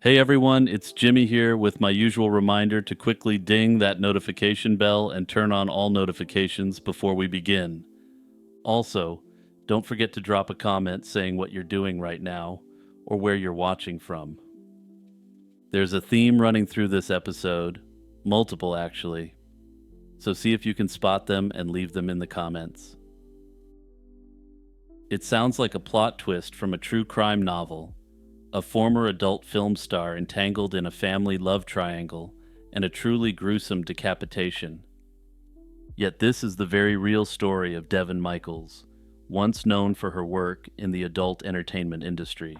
Hey everyone, it's Jimmy here with my usual reminder to quickly ding that notification bell and turn on all notifications before we begin. Also, don't forget to drop a comment saying what you're doing right now or where you're watching from. There's a theme running through this episode, multiple actually, so see if you can spot them and leave them in the comments. It sounds like a plot twist from a true crime novel. A former adult film star entangled in a family love triangle and a truly gruesome decapitation. Yet this is the very real story of Devon Michaels, once known for her work in the adult entertainment industry.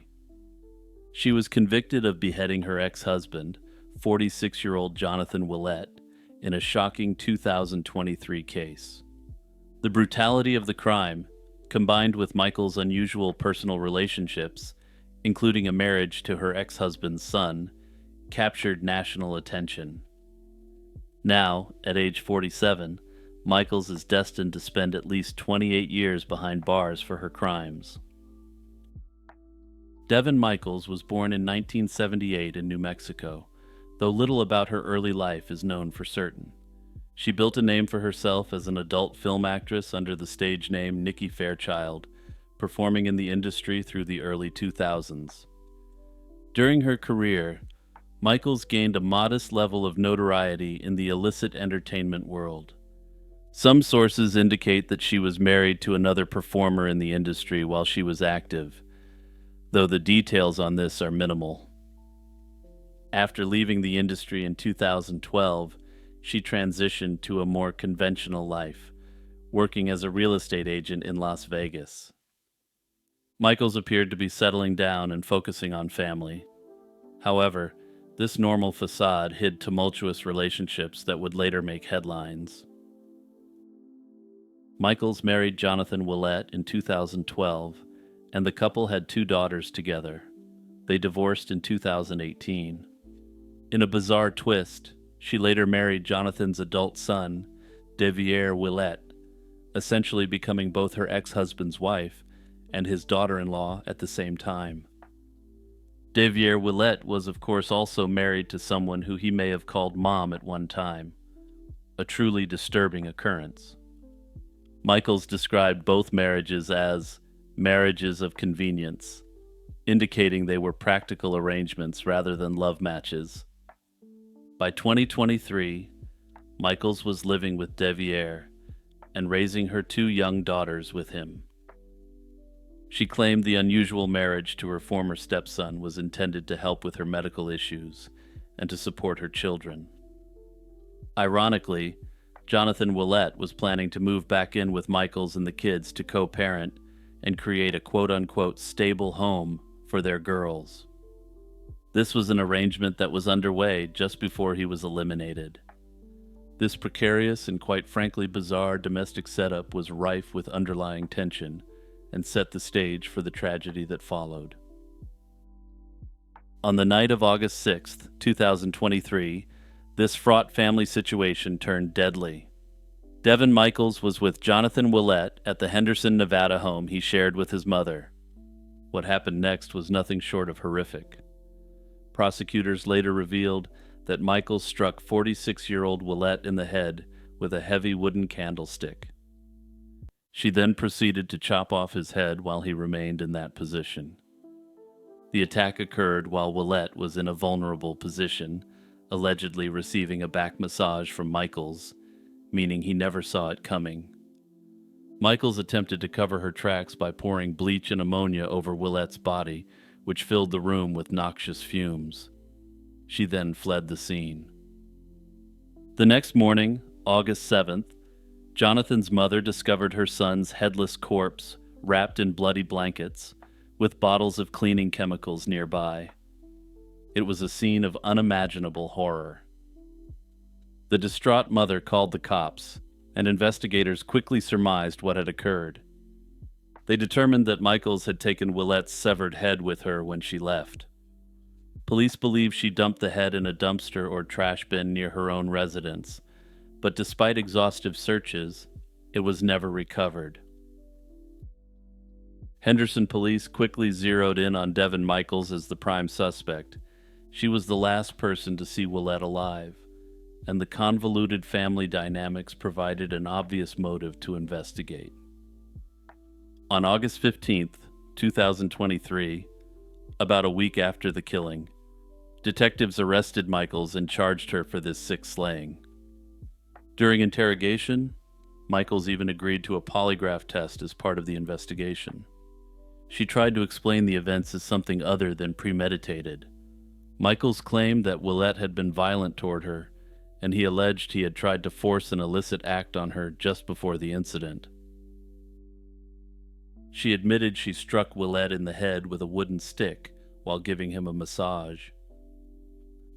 She was convicted of beheading her ex-husband, 46-year-old Jonathan Willett, in a shocking 2023 case. The brutality of the crime, combined with Michaels' unusual personal relationships, including a marriage to her ex-husband's son, captured national attention. Now, at age 47, Michaels is destined to spend at least 28 years behind bars for her crimes. Devon Michaels was born in 1978 in New Mexico, though little about her early life is known for certain. She built a name for herself as an adult film actress under the stage name Nikki Fairchild, performing in the industry through the early 2000s. During her career, Michaels gained a modest level of notoriety in the illicit entertainment world. Some sources indicate that she was married to another performer in the industry while she was active, though the details on this are minimal. After leaving the industry in 2012, she transitioned to a more conventional life, working as a real estate agent in Las Vegas. Michaels appeared to be settling down and focusing on family. However, this normal facade hid tumultuous relationships that would later make headlines. Michaels married Jonathan Willett in 2012, and the couple had 2 daughters together. They divorced in 2018. In a bizarre twist, she later married Jonathan's adult son, Devier Willett, essentially becoming both her ex-husband's wife and his daughter-in-law at the same time. Devier Willett was of course also married to someone who he may have called mom at one time, a truly disturbing occurrence. Michaels described both marriages as marriages of convenience, indicating they were practical arrangements rather than love matches. By 2023, Michaels was living with Devier and raising her 2 young daughters with him. She claimed the unusual marriage to her former stepson was intended to help with her medical issues and to support her children. Ironically, Jonathan Willett was planning to move back in with Michaels and the kids to co-parent and create a quote-unquote stable home for their girls. This was an arrangement that was underway just before he was eliminated. This precarious and quite frankly bizarre domestic setup was rife with underlying tension and set the stage for the tragedy that followed. On the night of August 6th, 2023, this fraught family situation turned deadly. Devon Michaels was with Jonathan Willett at the Henderson, Nevada home he shared with his mother. What happened next was nothing short of horrific. Prosecutors later revealed that Michaels struck 46-year-old Willett in the head with a heavy wooden candlestick. She then proceeded to chop off his head while he remained in that position. The attack occurred while Willett was in a vulnerable position, allegedly receiving a back massage from Michaels, meaning he never saw it coming. Michaels attempted to cover her tracks by pouring bleach and ammonia over Willett's body, which filled the room with noxious fumes. She then fled the scene. The next morning, August 7th, Jonathan's mother discovered her son's headless corpse wrapped in bloody blankets, with bottles of cleaning chemicals nearby. It was a scene of unimaginable horror. The distraught mother called the cops, and investigators quickly surmised what had occurred. They determined that Michaels had taken Willett's severed head with her when she left. Police believe she dumped the head in a dumpster or trash bin near her own residence, but despite exhaustive searches, it was never recovered. Henderson police quickly zeroed in on Devon Michaels as the prime suspect. She was the last person to see Willette alive, and the convoluted family dynamics provided an obvious motive to investigate. On August 15th, 2023, about a week after the killing, detectives arrested Michaels and charged her for this sick slaying. During interrogation, Michaels even agreed to a polygraph test as part of the investigation. She tried to explain the events as something other than premeditated. Michaels claimed that Willette had been violent toward her, and he alleged he had tried to force an illicit act on her just before the incident. She admitted she struck Willette in the head with a wooden stick while giving him a massage.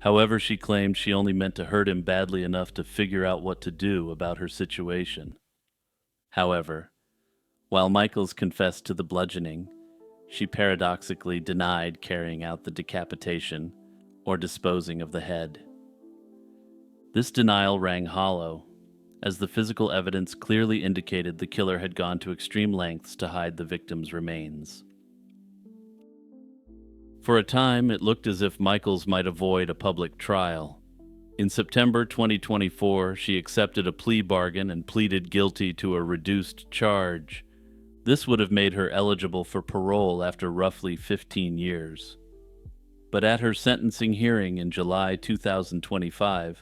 However, she claimed she only meant to hurt him badly enough to figure out what to do about her situation. However, while Michaels confessed to the bludgeoning, she paradoxically denied carrying out the decapitation or disposing of the head. This denial rang hollow, as the physical evidence clearly indicated the killer had gone to extreme lengths to hide the victim's remains. For a time, it looked as if Michaels might avoid a public trial. In September 2024, she accepted a plea bargain and pleaded guilty to a reduced charge. This would have made her eligible for parole after roughly 15 years. But at her sentencing hearing in July 2025,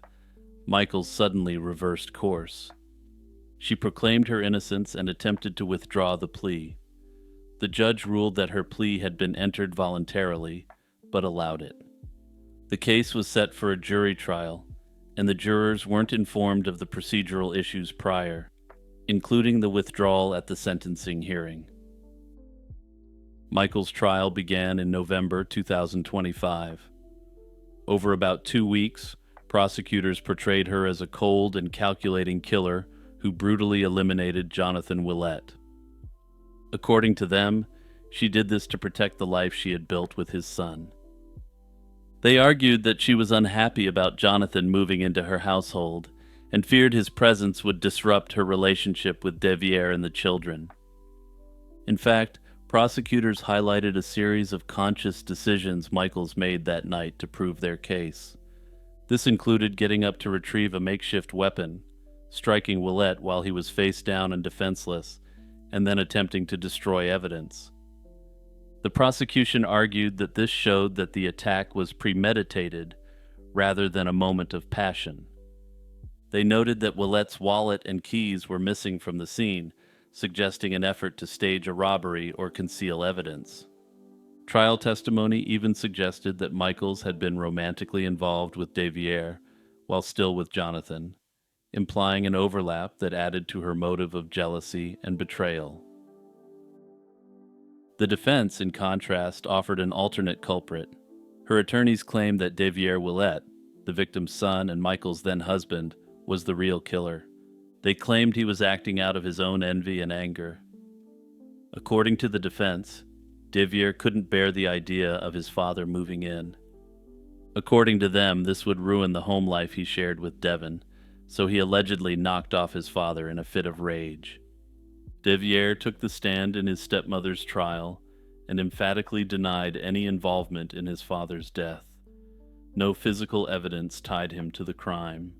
Michaels suddenly reversed course. She proclaimed her innocence and attempted to withdraw the plea. The judge ruled that her plea had been entered voluntarily, but allowed it. The case was set for a jury trial, and the jurors weren't informed of the procedural issues prior, including the withdrawal at the sentencing hearing. Michael's trial began in November 2025. Over about 2 weeks, prosecutors portrayed her as a cold and calculating killer who brutally eliminated Jonathan Willette. According to them, she did this to protect the life she had built with his son. They argued that she was unhappy about Jonathan moving into her household and feared his presence would disrupt her relationship with Deviere and the children. In fact, prosecutors highlighted a series of conscious decisions Michaels made that night to prove their case. This included getting up to retrieve a makeshift weapon, striking Willette while he was face down and defenseless, and then attempting to destroy evidence. The prosecution argued that this showed that the attack was premeditated rather than a moment of passion. They noted that Willette's wallet and keys were missing from the scene, suggesting an effort to stage a robbery or conceal evidence. Trial testimony even suggested that Michaels had been romantically involved with Deviere while still with Jonathan, implying an overlap that added to her motive of jealousy and betrayal. The defense, in contrast, offered an alternate culprit. Her attorneys claimed that Deviere Willette, the victim's son and Michael's then-husband, was the real killer. They claimed he was acting out of his own envy and anger. According to the defense, Deviere couldn't bear the idea of his father moving in. According to them, this would ruin the home life he shared with Devon, so he allegedly knocked off his father in a fit of rage. Deviere took the stand in his stepmother's trial and emphatically denied any involvement in his father's death. No physical evidence tied him to the crime.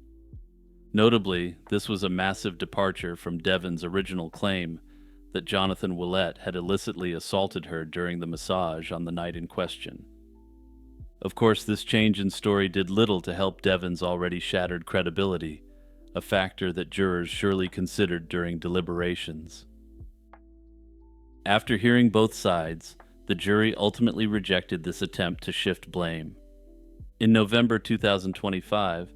Notably, this was a massive departure from Devon's original claim that Jonathan Willette had illicitly assaulted her during the massage on the night in question. Of course, this change in story did little to help Devon's already shattered credibility, a factor that jurors surely considered during deliberations. After hearing both sides, the jury ultimately rejected this attempt to shift blame. In November 2025,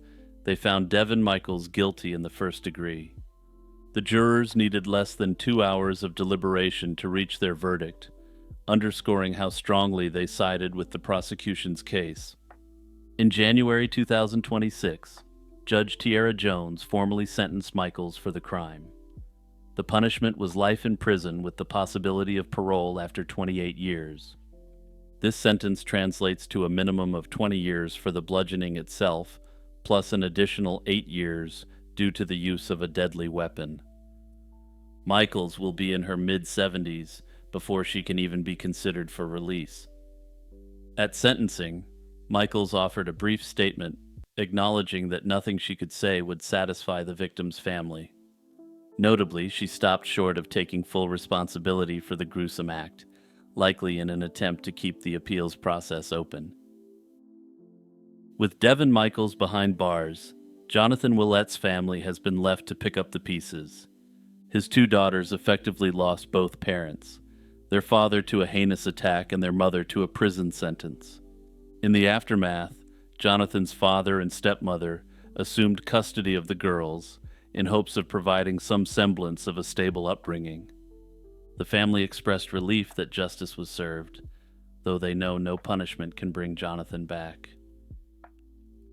they found Devon Michaels guilty in the first degree. The jurors needed less than 2 hours of deliberation to reach their verdict, underscoring how strongly they sided with the prosecution's case. In January 2026, Judge Tiara Jones formally sentenced Michaels for the crime. The punishment was life in prison with the possibility of parole after 28 years. This sentence translates to a minimum of 20 years for the bludgeoning itself, plus an additional 8 years due to the use of a deadly weapon. Michaels will be in her mid-70s before she can even be considered for release. At sentencing, Michaels offered a brief statement, acknowledging that nothing she could say would satisfy the victim's family. Notably, she stopped short of taking full responsibility for the gruesome act, likely in an attempt to keep the appeals process open. With Devin Michaels behind bars, Jonathan Willette's family has been left to pick up the pieces. His two daughters effectively lost both parents, their father to a heinous attack and their mother to a prison sentence. In the aftermath, Jonathan's father and stepmother assumed custody of the girls in hopes of providing some semblance of a stable upbringing. The family expressed relief that justice was served, though they know no punishment can bring Jonathan back.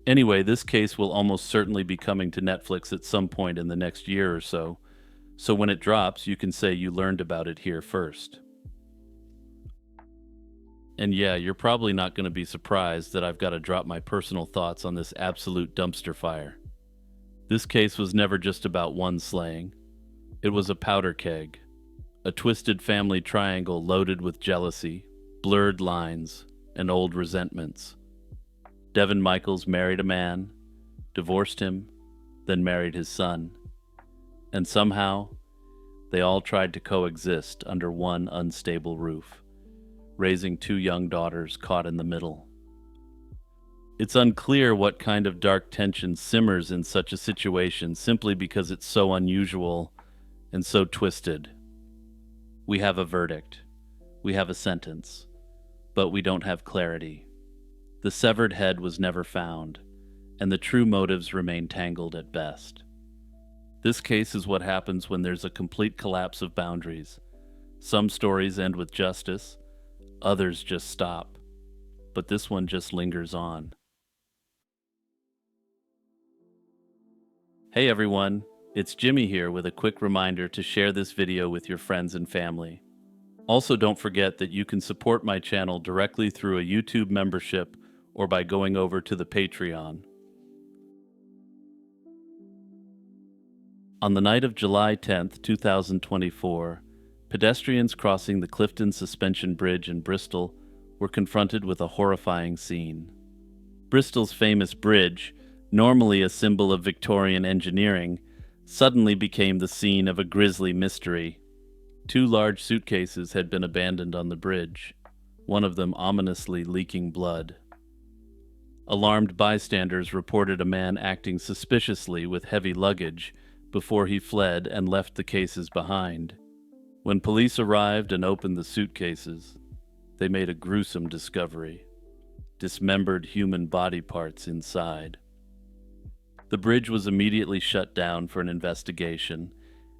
Anyway, this case will almost certainly be coming to Netflix at some point in the next year or so when it drops, you can say you learned about it here first. And yeah, you're probably not going to be surprised that I've got to drop my personal thoughts on this absolute dumpster fire. This case was never just about one slaying. It was a powder keg, a twisted family triangle loaded with jealousy, blurred lines, and old resentments. Devin Michaels married a man, divorced him, then married his son. And somehow, they all tried to coexist under one unstable roof, raising two young daughters caught in the middle. It's unclear what kind of dark tension simmers in such a situation simply because it's so unusual and so twisted. We have a verdict, we have a sentence, but we don't have clarity. The severed head was never found, and the true motives remain tangled at best. This case is what happens when there's a complete collapse of boundaries. Some stories end with justice, others just stop, but this one just lingers on. Hey everyone, it's Jimmy here with a quick reminder to share this video with your friends and family. Also, don't forget that you can support my channel directly through a YouTube membership or by going over to the Patreon. On the night of July 10th, 2024, pedestrians crossing the Clifton Suspension Bridge in Bristol were confronted with a horrifying scene. Bristol's famous bridge, normally a symbol of Victorian engineering, suddenly became the scene of a grisly mystery. Two large suitcases had been abandoned on the bridge, one of them ominously leaking blood. Alarmed bystanders reported a man acting suspiciously with heavy luggage before he fled and left the cases behind. When police arrived and opened the suitcases, they made a gruesome discovery: dismembered human body parts inside. The bridge was immediately shut down for an investigation,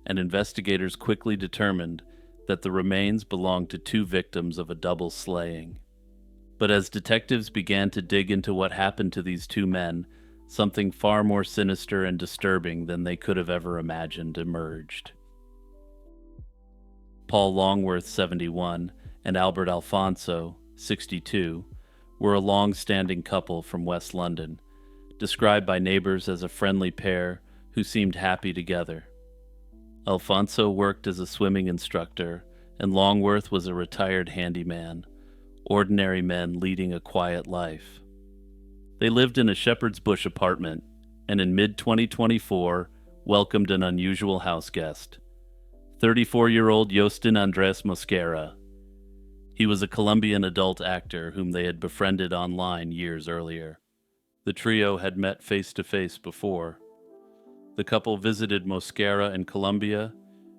and investigators quickly determined that the remains belonged to two victims of a double slaying. But as detectives began to dig into what happened to these two men, something far more sinister and disturbing than they could have ever imagined emerged. Paul Longworth, 71, and Albert Alfonso, 62, were a long-standing couple from West London, described by neighbors as a friendly pair who seemed happy together. Alfonso worked as a swimming instructor, and Longworth was a retired handyman, ordinary men leading a quiet life. They lived in a Shepherd's Bush apartment, and in mid-2024 welcomed an unusual house guest, 34-year-old Justin Andres Mosquera. He was a Colombian adult actor whom they had befriended online years earlier. The trio had met face-to-face before. The couple visited Mosquera in Colombia,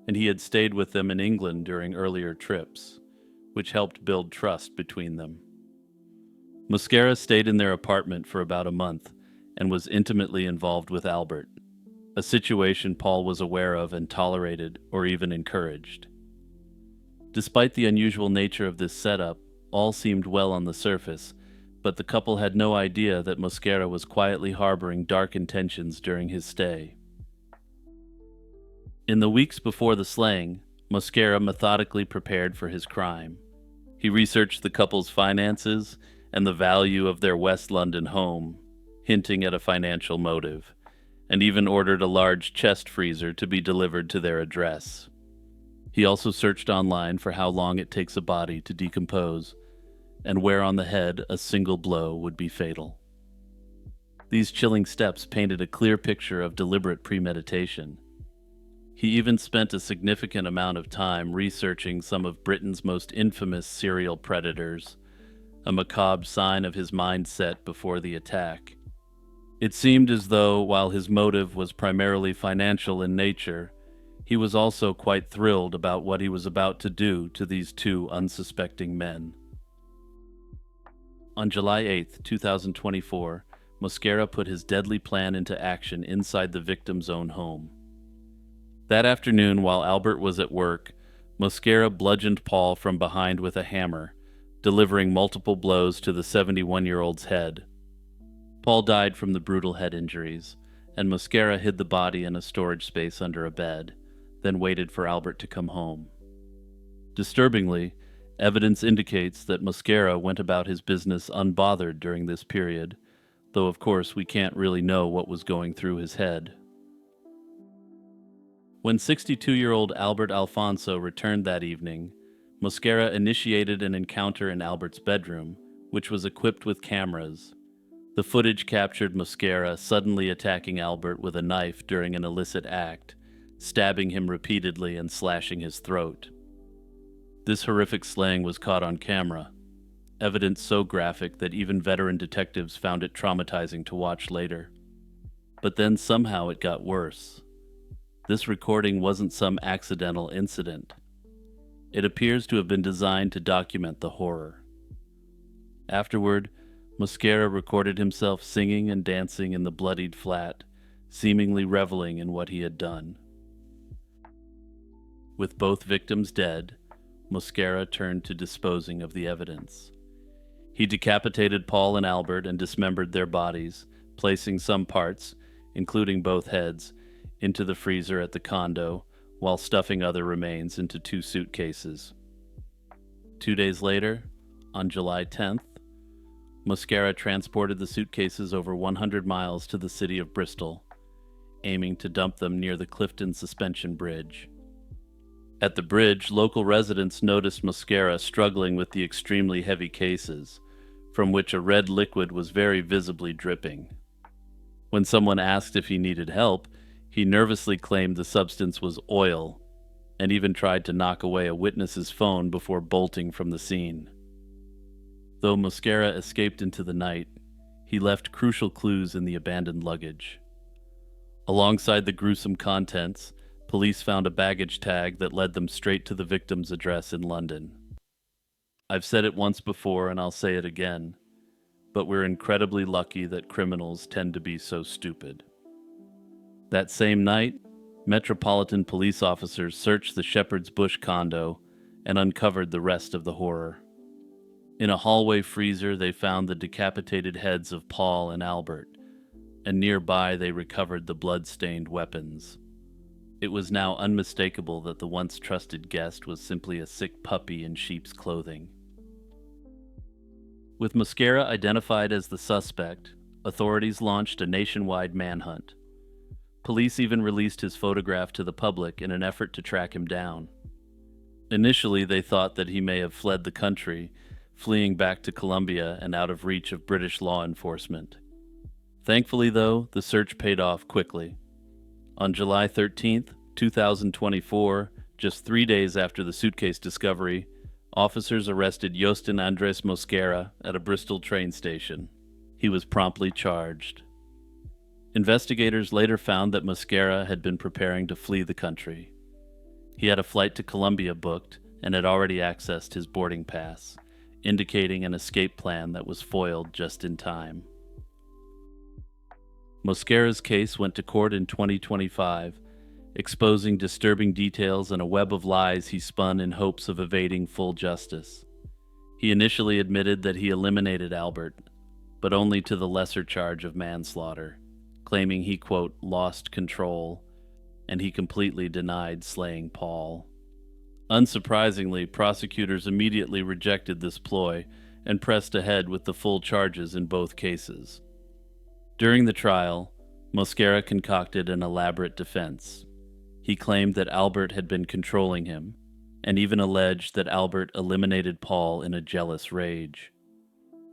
and he had stayed with them in England during earlier trips, which helped build trust between them. Mosquera stayed in their apartment for about a month and was intimately involved with Albert, a situation Paul was aware of and tolerated or even encouraged. Despite the unusual nature of this setup, all seemed well on the surface, but the couple had no idea that Mosquera was quietly harboring dark intentions during his stay. In the weeks before the slaying, Mosquera methodically prepared for his crime. He researched the couple's finances and the value of their West London home, hinting at a financial motive, and even ordered a large chest freezer to be delivered to their address. He also searched online for how long it takes a body to decompose, and where on the head a single blow would be fatal. These chilling steps painted a clear picture of deliberate premeditation. He even spent a significant amount of time researching some of Britain's most infamous serial predators, a macabre sign of his mindset before the attack. It seemed as though, while his motive was primarily financial in nature, he was also quite thrilled about what he was about to do to these two unsuspecting men. On July 8, 2024, Mosquera put his deadly plan into action inside the victim's own home. That afternoon, while Albert was at work, Mosquera bludgeoned Paul from behind with a hammer, delivering multiple blows to the 71-year-old's head. Paul died from the brutal head injuries, and Mosquera hid the body in a storage space under a bed, then waited for Albert to come home. Disturbingly, evidence indicates that Mosquera went about his business unbothered during this period, though of course we can't really know what was going through his head. When 62-year-old Albert Alfonso returned that evening, Mosquera initiated an encounter in Albert's bedroom, which was equipped with cameras. The footage captured Mosquera suddenly attacking Albert with a knife during an illicit act, stabbing him repeatedly and slashing his throat. This horrific slaying was caught on camera, evidence so graphic that even veteran detectives found it traumatizing to watch later. But then somehow it got worse. This recording wasn't some accidental incident. It appears to have been designed to document the horror. Afterward, Mosquera recorded himself singing and dancing in the bloodied flat, seemingly reveling in what he had done. With both victims dead, Mosquera turned to disposing of the evidence. He decapitated Paul and Albert and dismembered their bodies, placing some parts, including both heads, into the freezer at the condo, while stuffing other remains into 2 suitcases. 2 days later, on July 10th, Mosquera transported the suitcases over 100 miles to the city of Bristol, aiming to dump them near the Clifton Suspension Bridge. At the bridge, local residents noticed Mosquera struggling with the extremely heavy cases, from which a red liquid was very visibly dripping. When someone asked if he needed help, he nervously claimed the substance was oil, and even tried to knock away a witness's phone before bolting from the scene. Though Mosquera escaped into the night, he left crucial clues in the abandoned luggage. Alongside the gruesome contents, police found a baggage tag that led them straight to the victim's address in London. I've said it once before and I'll say it again, but we're incredibly lucky that criminals tend to be so stupid. That same night, Metropolitan police officers searched the Shepherd's Bush condo and uncovered the rest of the horror. In a hallway freezer, they found the decapitated heads of Paul and Albert, and nearby they recovered the blood-stained weapons. It was now unmistakable that the once trusted guest was simply a sick puppy in sheep's clothing. With Mosquera identified as the suspect, authorities launched a nationwide manhunt. Police even released his photograph to the public in an effort to track him down. Initially, they thought that he may have fled the country, fleeing back to Colombia and out of reach of British law enforcement. Thankfully, though, the search paid off quickly. On July 13th, 2024, just 3 days after the suitcase discovery, officers arrested Justin Andres Mosquera at a Bristol train station. He was promptly charged. Investigators later found that Mosquera had been preparing to flee the country. He had a flight to Colombia booked and had already accessed his boarding pass, indicating an escape plan that was foiled just in time. Mosquera's case went to court in 2025, exposing disturbing details and a web of lies he spun in hopes of evading full justice. He initially admitted that he eliminated Albert, but only to the lesser charge of manslaughter, claiming he, quote, lost control, and he completely denied slaying Paul. Unsurprisingly, prosecutors immediately rejected this ploy and pressed ahead with the full charges in both cases. During the trial, Mosquera concocted an elaborate defense. He claimed that Albert had been controlling him, and even alleged that Albert eliminated Paul in a jealous rage.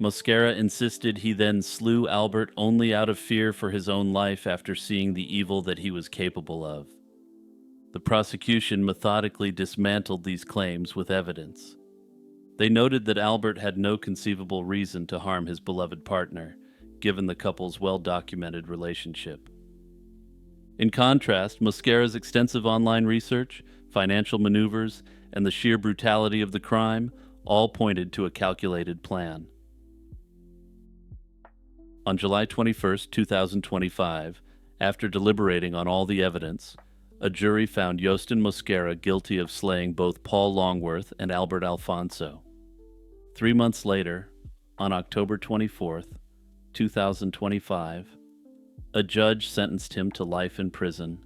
Mosquera insisted he then slew Albert only out of fear for his own life after seeing the evil that he was capable of. The prosecution methodically dismantled these claims with evidence. They noted that Albert had no conceivable reason to harm his beloved partner, given the couple's well-documented relationship. In contrast, Mosquera's extensive online research, financial maneuvers, and the sheer brutality of the crime all pointed to a calculated plan. On July 21, 2025, after deliberating on all the evidence, a jury found Yosten Mosquera guilty of slaying both Paul Longworth and Albert Alfonso. 3 months later, on October 24, 2025, a judge sentenced him to life in prison,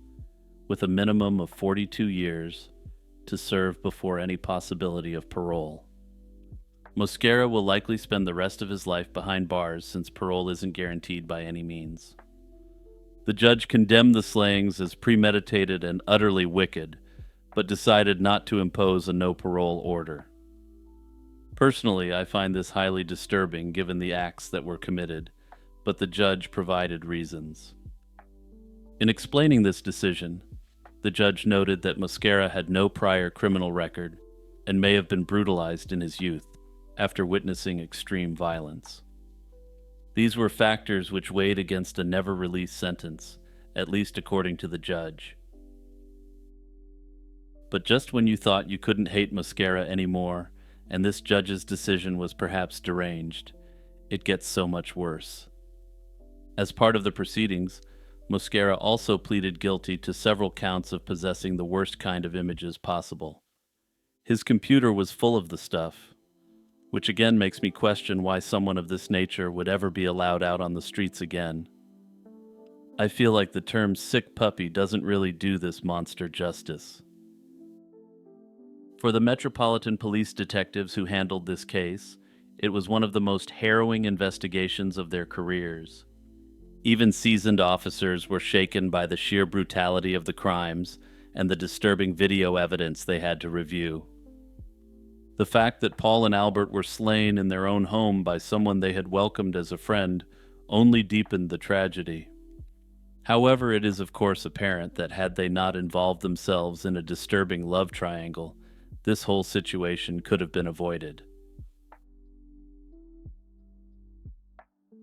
with a minimum of 42 years to serve before any possibility of parole. Mosquera will likely spend the rest of his life behind bars since parole isn't guaranteed by any means. The judge condemned the slayings as premeditated and utterly wicked, but decided not to impose a no-parole order. Personally, I find this highly disturbing given the acts that were committed, but the judge provided reasons. In explaining this decision, the judge noted that Mosquera had no prior criminal record and may have been brutalized in his youth after witnessing extreme violence. These were factors which weighed against a never-released sentence, at least according to the judge. But just when you thought you couldn't hate Mosquera anymore, and this judge's decision was perhaps deranged, it gets so much worse. As part of the proceedings, Mosquera also pleaded guilty to several counts of possessing the worst kind of images possible. His computer was full of the stuff, which again makes me question why someone of this nature would ever be allowed out on the streets again. I feel like the term sick puppy doesn't really do this monster justice. For the Metropolitan Police detectives who handled this case, it was one of the most harrowing investigations of their careers. Even seasoned officers were shaken by the sheer brutality of the crimes and the disturbing video evidence they had to review. The fact that Paul and Albert were slain in their own home by someone they had welcomed as a friend only deepened the tragedy. However, it is of course apparent that had they not involved themselves in a disturbing love triangle, this whole situation could have been avoided.